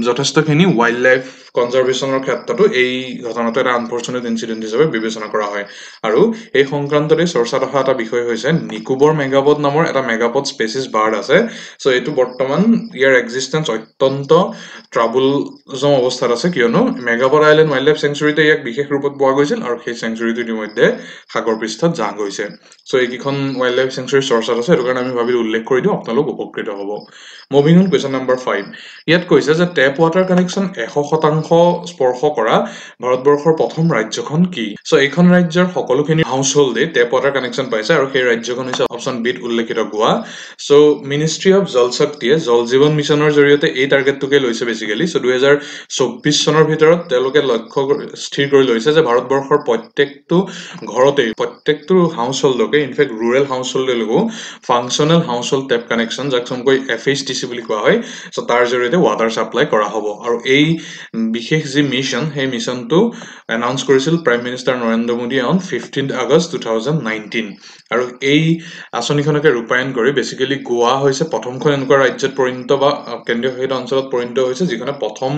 যথেষ্টখিনি ৱাইল্ড লাইফ কনজাৰভেশ্যনৰ ক্ষেত্ৰতো এই ঘটনাটো এটা আনফৰ্চুনেট ইনসিডেন্ট হিচাপে বিবেচনা কৰা হয় আৰু এই সংক্ৰান্ততে চৰ্চাত অহা এটা বিষয় হৈছে নিকোবৰ মেগাপড নামৰ এটা মেগাপড স্পেচিছ বাৰ্ড আছে সো এটো বৰ্তমান ইয়াৰ এক্সিস্টেন্স অত্যন্ত ট্ৰাবলজম অৱস্থাত আছে কিয়নো মেগাপড আইল্যান্ড ৱাইল্ড লাইফ চেঞ্চুৰীতে ইয়াক বিশেষ ৰূপত পোৱা গৈছিল আৰু সেই চেঞ্চুৰীটো ইতিমধ্যে সাগৰ পৃষ্ঠত যা গৈছে সো এইকিখন ৱাইল্ড লাইফ চেঞ্চুৰী চৰ্চাত আছে এটো কাৰণে আমি ভাবি উল্লেখ কৰি দিও আপোনালোক উপকৃত হ'ব মুভিং অন কোৱেশ্চন নম্বৰ 5 ইয়াত কৈছে যে টেপ ওয়াটাৰ কানেকশন 100% স্পৰ্শ কৰা ভাৰতবৰ্ষৰ প্ৰথম ৰাজ্যখন কি সো এইখন ৰাজ্যৰ সকলোখিনি হাউসহোল্ডে টেপ ওয়াটাৰ কানেকশন পাইছে আৰু সেই ৰাজ্যখন হৈছে অপচন বি ত উল্লেখিত গোৱা সো মিনিষ্ট্ৰি অফ জল শক্তিয়ে জল জীৱন মিছনৰ জৰিয়তে এই টাৰ্গেটটোকে লৈছে বেসিক্যালি সো 2024 চনৰ ভিতৰত তেওঁলোকে লক্ষ্য স্থিৰ কৰি লৈছে যে ভাৰতবৰ্ষৰ প্ৰত্যেকটো ঘৰতে প্ৰত্যেকটো হাউসহোল্ডকে ইনফেক্ট ৰুৰেল হাউসহোল্ডলৈকো ফাংচনেল হাউসহোল্ড টেপ কানেকশন যাক চমকৈ FHTC বুলি কোৱা হয় সো তাৰ জৰিয়তে ওয়াটাৰ সাপ্লাই কৰা হ'ব আৰু এই বিশেষ যি মিশন সেই মিশনটো অ্যানাউন্স কৰিছিল prime minister Narendra Modi on 15th August 2019 আৰু এই আঁচনিখনকে ৰূপায়ণ কৰি বেসিক্যালি গোৱা হৈছে প্ৰথমখন এনেকুৱা ৰাজ্যত পৰিণত বা কেন্দ্ৰীয় শাসিত অঞ্চলত পৰিণত হৈছে যিখনে প্ৰথম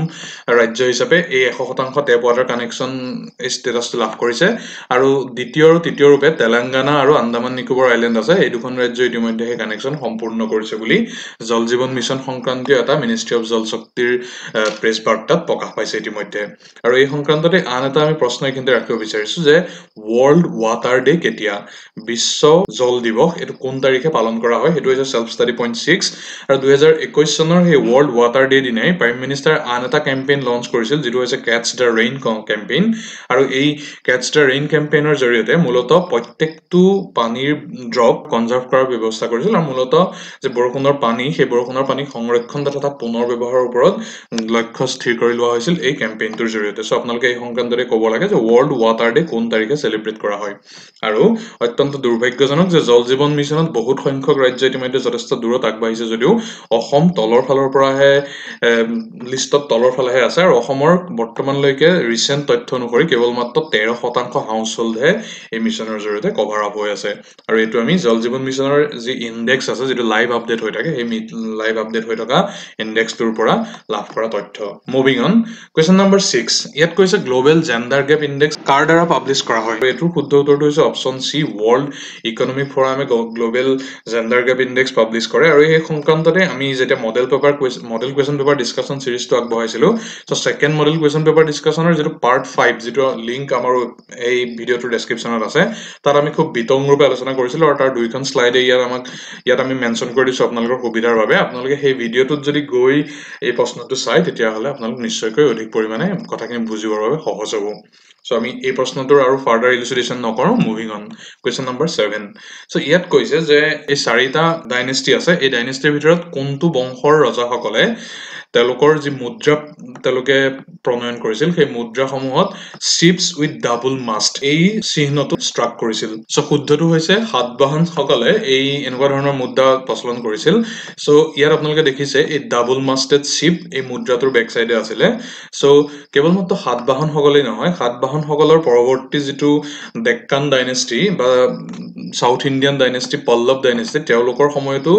ৰাজ্য হিচাপে এই 100% টেপ ওয়াটাৰ কানেকশন ষ্টেটাসটো লাভ কৰিছে আৰু দ্বিতীয় আৰু তৃতীয় ৰূপে তেলেংগানা আৰু আন্দামান নিকোবৰ আইল্যান্ড আছে এই দুখন ৰাজ্য ইতিমধ্যে এই কানেকশন সম্পূৰ্ণ কৰিছে বুলি জল জীৱন মিছন সংক্ৰান্তীয় এটা মিনিষ্ট্ৰি অফ জল শক্তিৰ প্ৰেছ বাৰ্তাত প্ৰকাশ পাইছে ইতিমধ্যে আৰু এই সংক্ৰান্ততে আন এটা আমি প্ৰশ্ন কিন্তু ৰাখিব বিচাৰিছো যে ওয়াৰ্ল্ড ওয়াটাৰ ডে কেতিয়া বিশ্ব জল দিৱস এটো কোন তাৰিখে পালন কৰা হয় হেতু হৈছে সেলফ ষ্টাডি পইণ্ট 6 আৰু 2021 চনৰ সেই ওয়াৰ্ল্ড ওয়াটাৰ ডে দিনাই প্ৰাইম মিনিষ্টাৰ আন এটা কেম্পেইন লঞ্চ কৰিছিল যেটো হৈছে ক্যাচ দ্য ৰেইন কেম্পেইন আৰু এই ক্যাচ দ্য ৰেইন কেম্পেইনৰ জৰিয়তে মূলত প্ৰত্যেকটো পানীৰ ড্ৰপ কনজাৰ্ভ কৰাৰ ব্যৱস্থা কৰিছিল আৰু মূলত যে বৰষুণৰ পানী সেই বৰষুণৰ পানী সংৰক্ষণ তথা পুনৰ ব্যৱহাৰৰ ওপৰত লক্ষ্য স্থিৰ কৰি লোৱা হৈছিল এই কেম্পেইনটোৰ জৰিয়তে সো আপোনালোকে এই সংক্ৰান্ততে ক'ব লাগে যে ওয়াৰ্ল্ড ওয়াটাৰ ডে কোন তাৰিখে সেলিব্ৰেট কৰা হয় আৰু অত্যন্ত দুৰ্ভাগ্যজনক যে জল জীৱন মিছনত বহুত সংখ্যক ৰাজ্য ইতিমধ্যে যথেষ্ট দূৰত আগবাঢ়িছে যদিও অসম তলৰ ফালৰ পৰাহে লিষ্টত তলৰ ফালেহে আছে আৰু অসমৰ বৰ্তমানলৈকে ৰিসেন্ট তথ্য অনুসৰি কেৱল মাত্ৰ 13% হাউসহোল্ডহে এই মিছনৰ জৰিয়তে কভাৰ আপ হৈ আছে আৰু এটো আমি জল জীৱন মিছনৰ যি ইনডেক্স আছে যেটো লাইভ আপডেট হৈ থাকে সেই লাইভ আপডেট হৈ থকা ইনডেক্সটোৰ পৰা লাভ কৰা তথ্য মুভিং অন কোৱেশ্চন নম্বৰ 6 ইয়াত কৈছে গ্লোবাল জেন্ডাৰ গেপ ইনডেক্স কাৰ দ্বাৰা পাবলিশ কৰা হয় এটোৰ শুদ্ধ উত্তৰটো হৈছে অপচন সি ওয়াৰ্ল্ড ইকনমিক ফোৰামে global gender gap index publish কৰে আৰু এই সংক্ৰান্ততে আমি যেতিয়া মডেল কুৱেশ্চন পেপাৰ ডিসকাশন সিৰিজটো আগবঢ়াইছিলো so second model question paper ডিসকাশনৰ যেটো পাৰ্ট 5 যেটো লিংক আমাৰ এই ভিডিওটোৰ ডেসক্ৰিপচনত আছে তাত আমি খুব বিতং ৰূপে আলোচনা কৰিছিলো আৰু তাৰ দুইখন স্লাইডে ইয়াত আমি মেনশন কৰি দিছো আপোনালোকৰ সুবিধাৰ বাবে আপোনালোকে সেই ভিডিওটোত যদি গৈ এই প্ৰশ্নটো চাই তেতিয়া হলে আপোনালোক নিশ্চয়কৈ অধিক পৰিমাণে কথাখিনি বুজিবৰ বাবে সহজ হ'ব সো আমি এই প্ৰশ্নটোৰ আৰু ফাৰ্দাৰ ইলুষ্ট্ৰেচন নকৰো moving on question number 7 so ইয়াত কৈছে যে এই চাৰিটা ডাইনেষ্টি আছে এই ডাইনেষ্টিৰ ভিতৰত কোনটো বংশৰ ৰজাসকলে তেওঁলোকৰ যি মুদ্ৰা তেওঁলোকে প্ৰণয়ন কৰিছিল সেই মুদ্ৰাসমূহত শিপস উইথ ডাবল মাষ্ট এই চিহ্নটো ষ্ট্ৰাক কৰিছিল সো শুদ্ধটো হৈছে সাতবাহন সকলে এই এনেকুৱা ধৰণৰ মুদ্ৰা প্ৰচলন কৰিছিল সো ইয়াত আপোনালোকে দেখিছে এই ডাবল মাষ্টেড শিপ এই মুদ্ৰাটোৰ বেক সাইডে আছিল সো কেৱল মাত্ৰ সাতবাহন সকলেই নহয় সাতবাহন সকলৰ পৰৱৰ্তী যেটো ডেক্কান ডাইনেষ্টি বা south Indian dynasty Pallava dynasty তেওঁলোকৰ সময়তো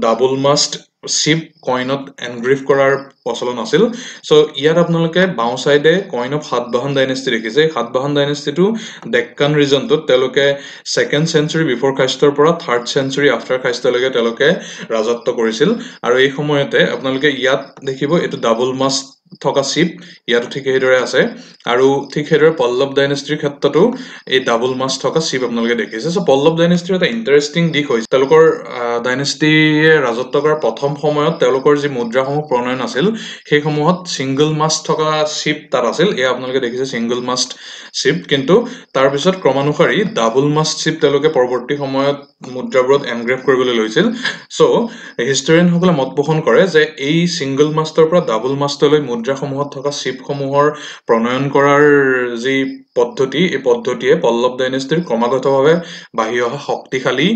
ডাবল মাষ্ট শিপ কইনত এনগ্ৰেভ কৰাৰ প্ৰচলন আছিল সো ইয়াত আপোনালোকে বাও সাইডে কইন অফ সাতবাহন ডাইনেষ্টি দেখিছে সাতবাহন ডাইনেষ্টিটো ডেক্কান ৰিজনটোত তেওঁলোকে 2nd চেঞ্চুৰী বিফৰ খ্ৰীষ্টৰ পৰা 3rd চেঞ্চুৰী আফটাৰ খ্ৰীষ্টলৈকে তেওঁলোকে ৰাজত্ব কৰিছিল আৰু এই সময়তে আপোনালোকে ইয়াত দেখিব এটো ডাবল মাষ্ট থকা শিপ ইয়াতো ঠিক সেইদৰে আছে আৰু ঠিক সেইদৰে পল্লৱ ডাইনেষ্টিৰ ক্ষেত্ৰতো এই ডাবল মাষ্ট থকা শিপ আপোনালোকে দেখিছে সো পল্লৱ ডাইনেষ্টিৰ এটা ইন্টাৰেষ্টিং দিশ হৈছে তেওঁলোকৰ ডাইনেষ্টিয়ে ৰাজত্ব কৰা প্ৰথম সময়ত তেওঁলোকৰ যি মুদ্ৰাসমূহ প্ৰণয়ন আছিল সেই সমূহত সিংগল মাষ্ট থকা শিপ তাত আছিল এয়া আপোনালোকে দেখিছে সিংগল মাষ্ট শিপ কিন্তু তাৰ পিছত ক্ৰমানুসাৰি ডাবল মাষ্ট শিপ তেওঁলোকে পৰৱৰ্তী সময়ত মুদ্ৰাবোৰত এনগ্ৰেভ কৰিবলৈ লৈছিল সো হিষ্টৰিয়ানসকলে মত পোষণ কৰে যে এই সিংগল মাষ্টৰ পৰা ডাবল মাষ্টলৈ মুদ্ৰাসমূহত থকা শিপসমূহৰ প্ৰণয়ন কৰাৰ যি পদ্ধতি এই পদ্ধতিয়ে পল্লৱ ডাইনেষ্টিৰ ক্ৰমাগতভাৱে বাঢ়ি অহা শক্তিশালী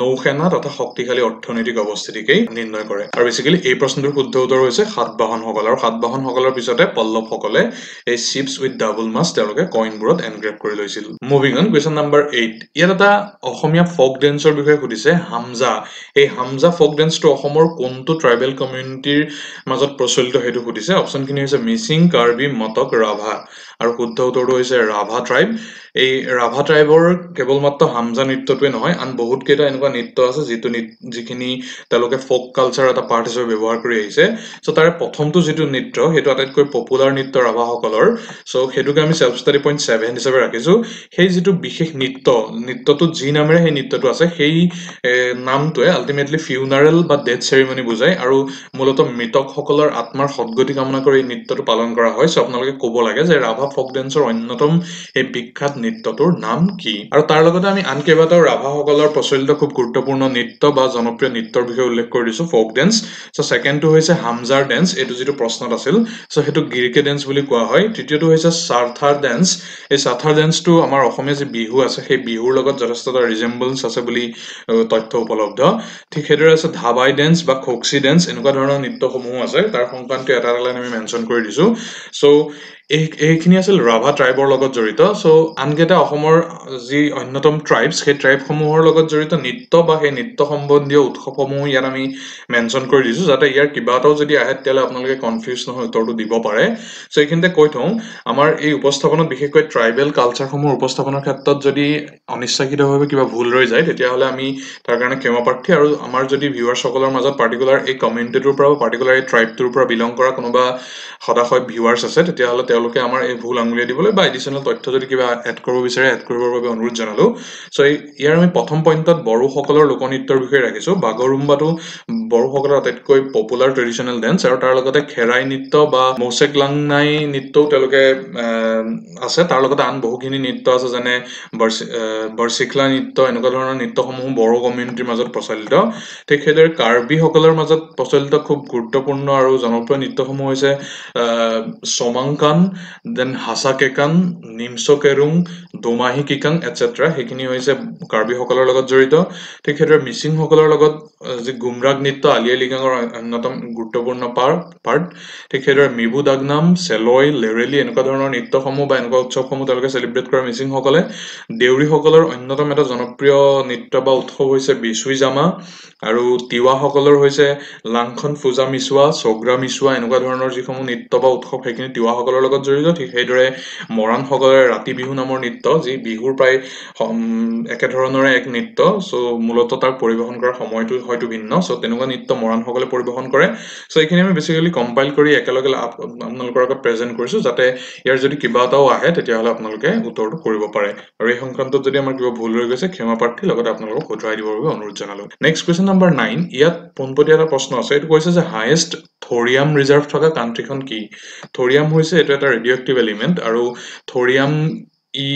নৌসেনা তথা শক্তিশালী অৰ্থনৈতিক অৱস্থিতিকেই নিৰ্ণয় কৰে আৰু বেসিক্যালি এই প্ৰশ্নটোৰ শুদ্ধ উত্তৰ হৈছে সাতবাহনসকল আৰু সাতবাহনসকলৰ পিছতে পল্লৱসকলে এই শিপছ উইথ ডাবল মাষ্ট তেওঁলোকে কইনবোৰত এনগ্ৰেভ কৰি লৈছিল মুভিং অন কুৱেশ্যন নম্বৰ 8 ইয়াত এটা অসমীয়া ফক ডেন্সৰ বিষয়ে সুধিছে হামজা এই হামজা ফক ডেন্সটো অসমৰ কোনটো ট্ৰাইবেল কমিউনিটিৰ মাজত প্ৰচলিত হেতু সুধিছে অপচনখিনি হৈছে মিচিং কাৰ্বি মটক ৰাভা আৰু শুদ্ধ উত্তৰটো হৈছে ৰাভা ট্ৰাইব এই ৰাভা ট্ৰাইবৰ কেৱল মাত্ৰ হামজা নৃত্যটোৱে নহয় আন বহুত কেইটা এনেকুৱা নৃত্য আছে যিখিনি তেওঁলোকে ফক কালচাৰ এটা পাৰ্ট হিচাপে ব্যৱহাৰ কৰি আহিছে সো তাৰে প্ৰথমটো যিটো নৃত্য হেতু আটাইতকৈ পপুলাৰ নৃত্য ৰাভাসকলৰ সো হেতুকে আমি সেলফ ষ্টাডি পইণ্ট 7 হিচাপে ৰাখিছো সেই যিটো বিশেষ নৃত্যটো যি নামেৰে সেই নৃত্যটো আছে সেই নামটোৱে আলটিমেটলি ফিউনাৰেল বা ডেথ চেৰিমনি বুজায় আৰু মূলত মৃতকসকলৰ আত্মাৰ সদ্গতি কামনা কৰি নৃত্যটো পালন কৰা হয় সো আপোনালোকে ক'ব লাগে যে ৰাভা ফক ডেন্সৰ অন্যতম এই বিখ্যাত নৃত্যটোৰ নাম কি আৰু তাৰ লগতে আমি আন কেইবাটাও ৰাভাসকলৰ প্ৰচলিত খুব গুৰুত্বপূৰ্ণ নৃত্য বা জনপ্ৰিয় নৃত্যৰ বিষয়ে উল্লেখ কৰি দিছো ফক ডেন্স সো সেকেন্ডটো হৈছে হামজাৰ ডেন্স এইটো যিটো প্ৰশ্নত আছিল সো হেতু গিৰিকে ডেন্স বুলি কোৱা হয় তৃতীয়টো হৈছে সাৰথাৰ ডেন্স এই সাৰথাৰ ডেন্সটো আমাৰ অসমীয়া যে বিহু আছে সেই বিহুৰ লগত যথেষ্ট এটা ৰিজেম্বলন্স আছে বুলি তথ্য উপলব্ধ ঠিক সেইদৰে আছে ধাবাই ডেন্স বা খোকসি ডেন্স এনেকুৱা ধৰণৰ নৃত্যসমূহ আছে তাৰ সংক্ৰান্তীয় এটা লাইন আমি মেনশ্যন কৰি দিছো সো এইখিনি আছিল ৰাভা ট্ৰাইবৰ লগত জড়িত সো আনকেইটা অসমৰ যি অন্যতম ট্ৰাইবছ সেই ট্ৰাইবসমূহৰ লগত জড়িত নৃত্য বা সেই নৃত্য সম্বন্ধীয় উৎসৱসমূহ ইয়াত আমি মেনশ্যন কৰি দিছো যাতে ইয়াৰ কিবা এটাও যদি আহে তেতিয়াহ'লে আপোনালোকে কনফিউজ নহয় উত্তৰটো দিব পাৰে সো এইখিনিতে কৈ থওঁ আমাৰ এই উপস্থাপনত বিশেষকৈ ট্ৰাইবেল কালচাৰসমূহ উপস্থাপনৰ ক্ষেত্ৰত যদি অনিচ্ছাকৃতভাৱে কিবা ভুল ৰৈ যায় তেতিয়াহ'লে আমি তাৰ কাৰণে ক্ষমা প্ৰাৰ্থী আৰু আমাৰ যদি ভিউৱাৰ্ছসকলৰ মাজত পাৰ্টিকুলাৰ এই কমিউনিটিটোৰ পৰা বা পাৰ্টিকুলাৰ এই ট্ৰাইবটোৰ পৰা বিলং কৰা কোনোবা সদাশয় ভিউৱাৰ্ছ আছে তেতিয়াহ'লে তেওঁলোকে আমাৰ এই ভুল আঙুলিয়াই দিবলৈ বা এডিশ্যনেল তথ্য যদি কিবা এড কৰিব বিচাৰে এড কৰিবৰ বাবে অনুৰোধ জনালো সো ইয়াৰ আমি প্ৰথম পইণ্টত বড়োসকলৰ লোকনৃত্যৰ বিষয়ে ৰাখিছো বাগৰুম্বাটো বড়োসকলৰ আটাইতকৈ পপুলাৰ ট্ৰেডিশ্যনেল ডেন্স আৰু তাৰ লগতে খেৰাই নৃত্য বা মৌচেক লাংনাই নৃত্যও তেওঁলোকে আছে তাৰ লগতে আন বহুখিনি নৃত্য আছে যেনে বৰচিখলা নৃত্য এনেকুৱা ধৰণৰ নৃত্যসমূহ বড়ো কমিউনিটিৰ মাজত প্ৰচলিত ঠিক সেইদৰে কাৰ্বিসকলৰ মাজত প্ৰচলিত খুব গুৰুত্বপূৰ্ণ আৰু জনপ্ৰিয় নৃত্যসমূহ হৈছে চমাংকান দেন হাছাকেকান নিমচকেৰুং দোমাহি কিকাং এটচেট্ৰা সেইখিনি হৈছে কাৰ্বিসকলৰ লগত জড়িত ঠিক সেইদৰে মিচিংসকলৰ লগত যি গুমৰাগ নৃত্য আলি আই লৃগাঙৰ অন্যতম গুৰুত্বপূৰ্ণ পাৰ্ট ঠিক সেইদৰে মিবু দাগনাম চেলয় লেৰেলি এনেকুৱা ধৰণৰ নৃত্যসমূহ বা এনেকুৱা উৎসৱসমূহ তেওঁলোকে চেলিব্ৰেট কৰে মিচিংসকলে দেউৰীসকলৰ অন্যতম এটা জনপ্ৰিয় নৃত্য বা উৎসৱ হৈছে বিচুই জামা আৰু তিৱাসকলৰ হৈছে লাংখন ফুজা মিচোৱা চগ্ৰা মিচোৱা এনেকুৱা ধৰণৰ যিসমূহ নৃত্য বা উৎসৱ সেইখিনি তিৱাসকলৰ লগত জড়িত ঠিক সেইদৰে মৰাণসকলে ৰাতি বিহু নামৰ নৃত্য যি বিহুৰ প্ৰায় একেধৰণৰে এক নৃত্য সো মূলত তাৰ পৰিৱেশন কৰাৰ সময়টো হয়তো ভিন্ন সো তেনেকুৱা নৃত্য মৰাণসকলে পৰিৱেশন কৰে সো এইখিনি আমি বেসিক্যালি কম্পাইল কৰি একেলগে আপোনালোকৰ আগত প্ৰেজেন্ট কৰিছো যাতে ইয়াৰ যদি কিবা এটাও আহে তেতিয়াহ'লে আপোনালোকে উত্তৰটো কৰিব পাৰে আৰু এই সংক্ৰান্তত যদি আমাৰ কিবা ভুল ৰৈ গৈছে ক্ষমা প্ৰাৰ্থী লগতে আপোনালোকক শুধৰাই দিবৰ বাবে অনুৰোধ জনালো নেক্সট কুৱেশ্যন নম্বৰ 9 ইয়াত পোনপটীয়া এটা প্ৰশ্ন আছে এইটো কৈছে যে হাইয়েষ্ট থৰিয়াম ৰিজাৰ্ভ থকা কান্ট্ৰিখন কি থৰিয়াম হৈছে এইটো এটা ৰেডিঅ'এক্টিভ এলিমেণ্ট আৰু থৰিয়াম ই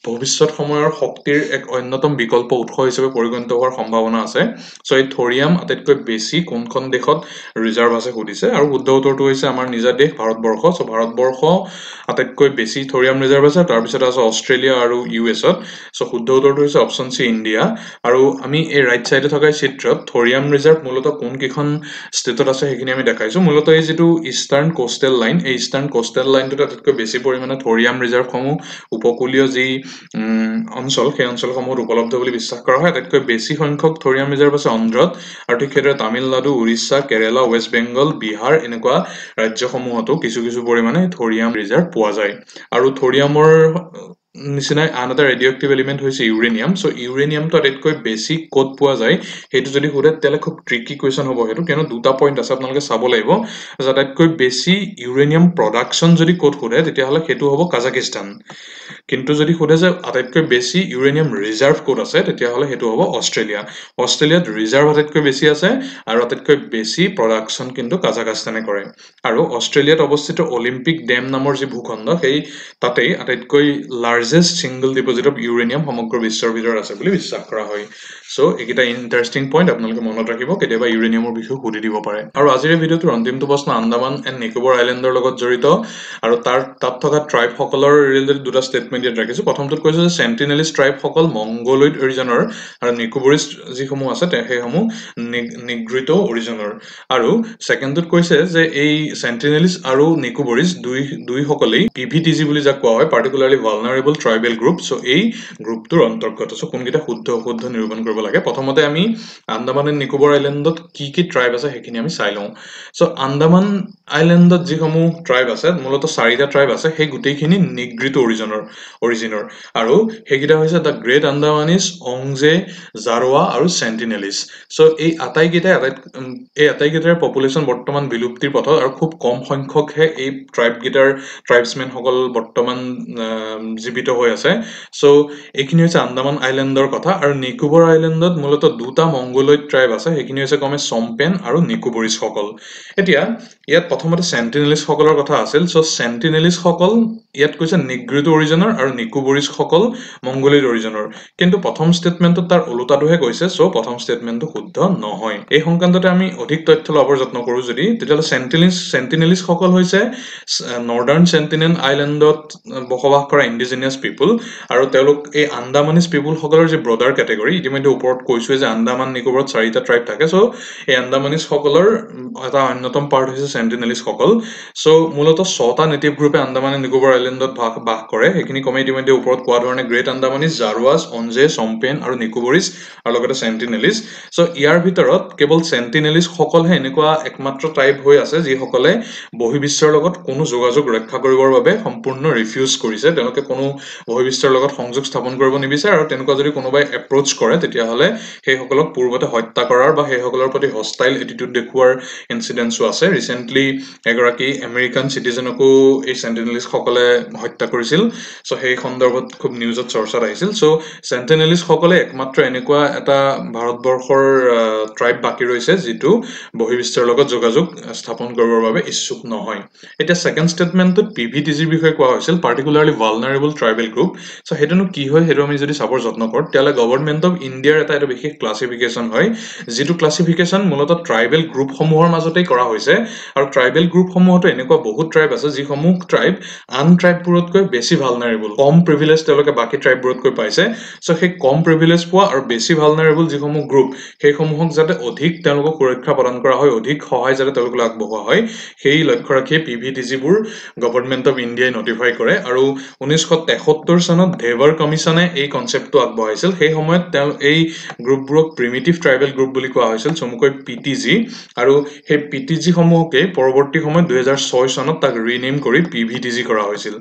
ভৱিষ্যত সময়ৰ শক্তিৰ এক অন্যতম বিকল্প উৎস হিচাপে পৰিগণিত হোৱাৰ সম্ভাৱনা আছে সো এই থৰিয়াম আটাইতকৈ বেছি কোনখন দেশত ৰিজাৰ্ভ আছে সুধিছে আৰু শুদ্ধ উত্তৰটো হৈছে আমাৰ নিজা দেশ ভাৰতবৰ্ষ সো ভাৰতবৰ্ষ আটাইতকৈ বেছি থৰিয়াম ৰিজাৰ্ভ আছে তাৰপিছত আছে অষ্ট্ৰেলিয়া আৰু ইউএছত সো শুদ্ধ উত্তৰটো হৈছে অপচন চি ইণ্ডিয়া আৰু আমি এই ৰাইট সাইডে থকা চিত্ৰত থৰিয়াম ৰিজাৰ্ভ মূলত কোন কেইখন ষ্টেটত আছে সেইখিনি আমি দেখাইছো মূলত এই যিটো ইষ্টাৰ্ণ কোষ্টেল লাইন এই ইষ্টাৰ্ণ কোষ্টেল লাইনটোত আটাইতকৈ বেছি পৰিমাণে থৰিয়াম ৰিজাৰ্ভসমূহ উপকূলীয় যি অঞ্চল সেই অঞ্চলসমূহত উপলব্ধ বুলি বিশ্বাস কৰা হয় আটাইতকৈ বেছি সংখ্যক থৰিয়াম ৰিজাৰ্ভ আছে অন্ধ্ৰত আৰু ঠিক সেইদৰে তামিলনাডু উৰিষ্যা কেৰেলা ৱেষ্ট বেংগল বিহাৰ এনেকুৱা ৰাজ্যসমূহতো কিছু কিছু পৰিমাণে থৰিয়াম ৰিজাৰ্ভ পোৱা যায় আৰু থৰিয়ামৰ নিচিনাই আন এটা ৰেডিঅ'এক্টিভ এলিমেণ্ট হৈছে ইউৰেনিয়াম। চ' ইউৰেনিয়ামটো আটাইতকৈ বেছি ক'ত পোৱা যায় সেইটো যদি সোধে তেতিয়াহ'লে খুব ট্ৰিকি কুৱেশ্যন হ'ব সেইটো, কিয়নো দুটা পইণ্ট আছে আপোনালোকে চাব লাগিব। আটাইতকৈ বেছি ইউৰেনিয়াম প্ৰডাকশ্যন যদি ক'ত সোধে তেতিয়াহ'লে সেইটো হ'ব কাজাকিস্তান। কিন্তু যদি সোধে যে আটাইতকৈ বেছি ইউৰেনিয়াম ৰিজাৰ্ভ ক'ত আছে তেতিয়াহ'লে সেইটো হ'ব অষ্ট্ৰেলিয়া। অষ্ট্ৰেলিয়াত ৰিজাৰ্ভ আটাইতকৈ বেছি আছে আৰু আটাইতকৈ বেছি প্ৰডাকশ্যন কিন্তু কাজাকিস্তানে কৰে। আৰু অষ্ট্ৰেলিয়াত অৱস্থিত অলিম্পিক ডেম নামৰ যি ভূখণ্ড সেই তাতেই আটাইতকৈ largest single deposit of uranium সমগ্ৰ বিশ্বৰ ভিতৰত আছে বুলি বিশ্বাস কৰা হয়। চ' এইকেইটা ইণ্টাৰেষ্টিং পইণ্ট আপোনালোকে মনত ৰাখিব, কেতিয়াবা ইউৰেনিয়ামৰ বিষয়ে সুধি দিব পাৰে। আৰু আজিৰ এই ভিডিঅ'টোৰ অন্তিমটো প্ৰশ্ন আন্দামান এণ্ড নিকোবৰ আইলেণ্ডৰ লগত জড়িত আৰু তাত থকা ট্ৰাইবসকলৰ ৰিলেটেড দুটা ষ্টেটমেণ্ট ইয়াত ৰাখিছোঁ। প্ৰথমটোত কৈছোঁ যে চেণ্টিনেলিজ ট্ৰাইবসকল মংগোলইড অৰিজিনৰ আৰু নিকোবৰিষ্ট যিসমূহ আছে সেইসমূহ নিগ্ৰিত অৰিজিনৰ। আৰু ছেকেণ্ডটোত কৈছে যে এই চেণ্টিনেলিজ আৰু নিকোবৰিজ দুইসকলেই PVTG বুলি যাক কোৱা হয়, পাৰ্টিকুলাৰলি ভালনাৰেবল ট্ৰাইবেল গ্ৰুপ। চ' এই গ্ৰুপটোৰ অন্তৰ্গত। চ' কোনকেইটা শুদ্ধ অশুদ্ধ নিৰূপণ কৰিব লাগে। প্ৰথমতে আমি আন্দামান এণ্ড নিকোবৰ আইলেণ্ডত কি কি ট্ৰাইব আছে সেইখিনি আমি চাই লওঁ। চ' আন্দামান আইলেণ্ডত যিসমূহ ট্ৰাইব আছে মূলতঃ 4টা ট্ৰাইব আছে, সেই গোটেইখিনি নিগ্ৰিত অৰিজিনৰ আৰু সেইকেইটা হৈছে দ্য গ্ৰেট আন্দামানিজ, অংজে, জাৰৱা আৰু চেণ্টিনেলিজ। চ' এই আটাইকেইটাৰ পপুলেশ্যন বৰ্তমান বিলুপ্তিৰ পথত আৰু খুব কম সংখ্যকহে এই ট্ৰাইবছমেনসকল বৰ্তমান জীৱিত হৈ আছে। চ' এইখিনি হৈছে আন্দামান আইলেণ্ডৰ কথা। আৰু নিকোবৰ আইলেণ্ডত মূলতঃ দুটা মংগোলইড ট্ৰাইব আছে, সেইখিনি হৈছে ক্ৰমে চম্পেন আৰু নিকোবৰিজসকল। এতিয়া ইয়াত প্ৰথমতে চেণ্টিনেলিজসকলৰ কথা আছিল। চ' চেণ্টিনেলিজসকল ইয়াত কৈছে নিগ্ৰিত অৰিজিনৰ আৰু নিকোবৰিজসকল মংগোলইড অৰিজিনৰ। কিন্তু প্ৰথম ষ্টেটমেণ্টত তাৰ ওলোটাটোহে কৈছে। চ' প্ৰথম ষ্টেটমেণ্টটো শুদ্ধ নহয়। এই সংক্ৰান্ততে আমি অধিক তথ্য ল'বৰ যত্ন কৰোঁ যদি, তেতিয়াহ'লে চেণ্টিনেলিজসকল হৈছে নৰ্দাৰ্ণ চেণ্টিনেল আইলেণ্ডত বসবাস কৰা ইণ্ডিজিনিয়াছ পিপুল। আৰু তেওঁলোক এই আন্দামানিজ পিপুলসকলৰ যি ব্ৰডাৰ কেটেগৰী, ইতিমধ্যে ওপৰত কৈছোৱে যে আন্দামান নিকোবৰত 4টা ট্ৰাইব থাকে। চ' এই আন্দামানিজসকলৰ এটা অন্যতম পাৰ্ট হৈছে চেণ্টিনেলিজসকল। চ' মূলতঃ 6টা নেটিভ গ্ৰুপে আন্দামান এণ্ড নিকোবৰ আইলেণ্ডত বাস কৰে। সেইখিনি ক্ৰমে ইতিমধ্যে ওপৰত কোৱা ধৰণে গ্ৰেট আন্দামানিজ, জাৰৱাছ, অঞ্জে, চম্পেন আৰু নিকোবৰিজ আৰু লগতে চেণ্টিনেলিজ। চ' ইয়াৰ ভিতৰত কেৱল চেণ্টিনেলিজসকলহে এনেকুৱা একমাত্ৰ ট্ৰাইব হৈ আছে যিসকলে বহিৰ্বিশ্বৰ লগত কোনো যোগাযোগ ৰক্ষা কৰিবৰ বাবে সম্পূৰ্ণ ৰিফিউজ কৰিছে। তেওঁলোকে কোনো বহিৰ্বিশ্বৰ লগত সংযোগ স্থাপন কৰিব নিবিচাৰে আৰু তেনেকুৱা যদি কোনোবাই এপ্ৰ'চ কৰে তেতিয়াহ'লে সেইসকলক পূৰ্বতে হত্যা কৰাৰ বা সেইসকলৰ প্ৰতি হষ্টাইল এটিটিউড দেখুওৱাৰ ইনচিডেণ্টছো আছে। ৰিচেণ্টলি এগৰাকী আমেৰিকান চিটিজেনকো এই চেণ্টিনেলিজসকলে হত্যা কৰিছিল। চ' সেই সন্দৰ্ভত খুব নিউজত চৰ্চাত আহিছিল। চ' চেণ্টিনেলিজসকলে একমাত্ৰ এনেকুৱা এটা ভাৰতবৰ্ষৰ ট্ৰাইব বাকী ৰৈছে যিটো বহিৰ্বিশ্বৰ লগত যোগাযোগ স্থাপন কৰিবৰ বাবে ইচ্ছুক নহয়। এতিয়া ছেকেণ্ড ষ্টেটমেণ্টটোত PVTGৰ বিষয়ে কোৱা হৈছিল, পাৰ্টিকুলাৰলি ভালনাৰেবল ট্ৰাইবেল গ্ৰুপ। চ' সেইটোনো কি হয় সেইটো আমি যদি চাবৰ যত্ন কৰোঁ তেতিয়াহ'লে গভৰ্ণমেণ্ট অফ ইণ্ডিয়াৰ এটা বিশেষ ক্লাছিফিকেশ্যন হয়, যিটো ক্লাছিফিকেশ্যন মূলতঃ ট্ৰাইবেল গ্ৰুপসমূহৰ মাজতেই কৰা হৈছে। আৰু ট্ৰাইবেল গ্ৰুপসমূহতো এনেকুৱা বহুত ট্ৰাইব আছে যিসমূহ ট্ৰাইব আন ট্ৰাইববোৰতকৈ বেছি ভালনাৰেবল, কম প্ৰিভিলেজ তেওঁলোকে বাকী ট্ৰাইববোৰতকৈ পাইছে। চ' সেই কম প্ৰিভিলেজ পোৱা আৰু বেছি ভালনাৰেবল যিসমূহ গ্ৰুপ সেইসমূহক যাতে অধিক তেওঁলোকক সুৰক্ষা প্ৰদান কৰা হয়, অধিক সহায় যাতে তেওঁলোকলৈ আগবঢ়োৱা হয়, সেই লক্ষ্য ৰাখিয়ে PVTGবোৰ গভৰ্ণমেণ্ট অফ ইণ্ডিয়াই নটিফাই কৰে। আৰু 1973 চনত ধেৱাৰ কমিশ্যনে এই কনচেপ্টটো আগবঢ়াইছিল। সেই সময়ত তেওঁ এই গ্ৰুপবোৰক প্ৰিমিটিভ ট্ৰাইবেল গ্ৰুপ বুলি কোৱা হৈছিল, চমুকৈ PTG। আৰু সেই PTG সমূহকে পৰৱৰ্তী সময়ত 2006 চনত তাক ৰিনেম কৰি PVTG কৰা হৈছিল।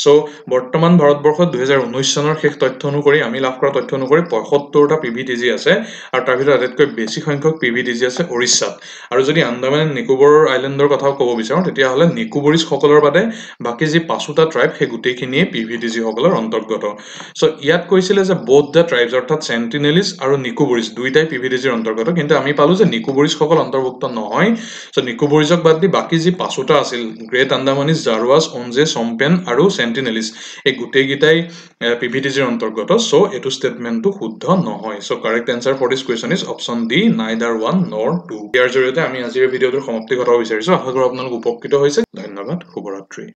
চ' বৰ্তমান ভাৰতবৰ্ষত 2019 চনৰ শেষ তথ্য অনুসৰি, আমি লাভ কৰা তথ্য অনুসৰি 75টা PVTG আছে আৰু তাৰ ভিতৰত আটাইতকৈ বেছি সংখ্যক PVTG আছে উৰিষ্যাত। আৰু যদি আন্দামান এণ্ড নিকোবৰ আইলেণ্ডৰ কথাও ক'ব বিচাৰোঁ তেতিয়াহ'লে নিকোবৰিজসকলৰ বাদে বাকী যি 5টা ট্ৰাইব সেই গোটেইখিনিয়ে PVTG সকলৰ অন্তৰ্গত। চ' ইয়াত কৈছিলে যে বোথ দ্য ট্ৰাইবছ অৰ্থাৎ চেণ্টিনেলিজ আৰু নিকোবৰিজ দুইটাই PVTGৰ অন্তৰ্গত, কিন্তু আমি পালোঁ যে নিকোবৰিজসকল অন্তৰ্ভুক্ত নহয়। চ' নিকোবৰিজক বাদ দি বাকী যি 5টা আছিল, গ্ৰেট আন্দামানিজ, জাৰৱাছ, অঞ্জে, চম্পেন আৰু চেণ্টিনেলিজ, এই গোটেইকেইটাই PVTGৰ অন্তৰ্গত। চ' এইটো ষ্টেটমেণ্টটো শুদ্ধ নহয়। So' correct answer for this question is option d, neither 1 nor 2। ইয়াৰ জৰিয়তে আমি আজিৰ ভিডিঅ'টোৰ সমাপ্তি ঘটাব বিচাৰিছোঁ। আশা কৰোঁ আপোনালোক উপকৃত হৈছে। ধন্যবাদ, শুভৰাত্ৰি।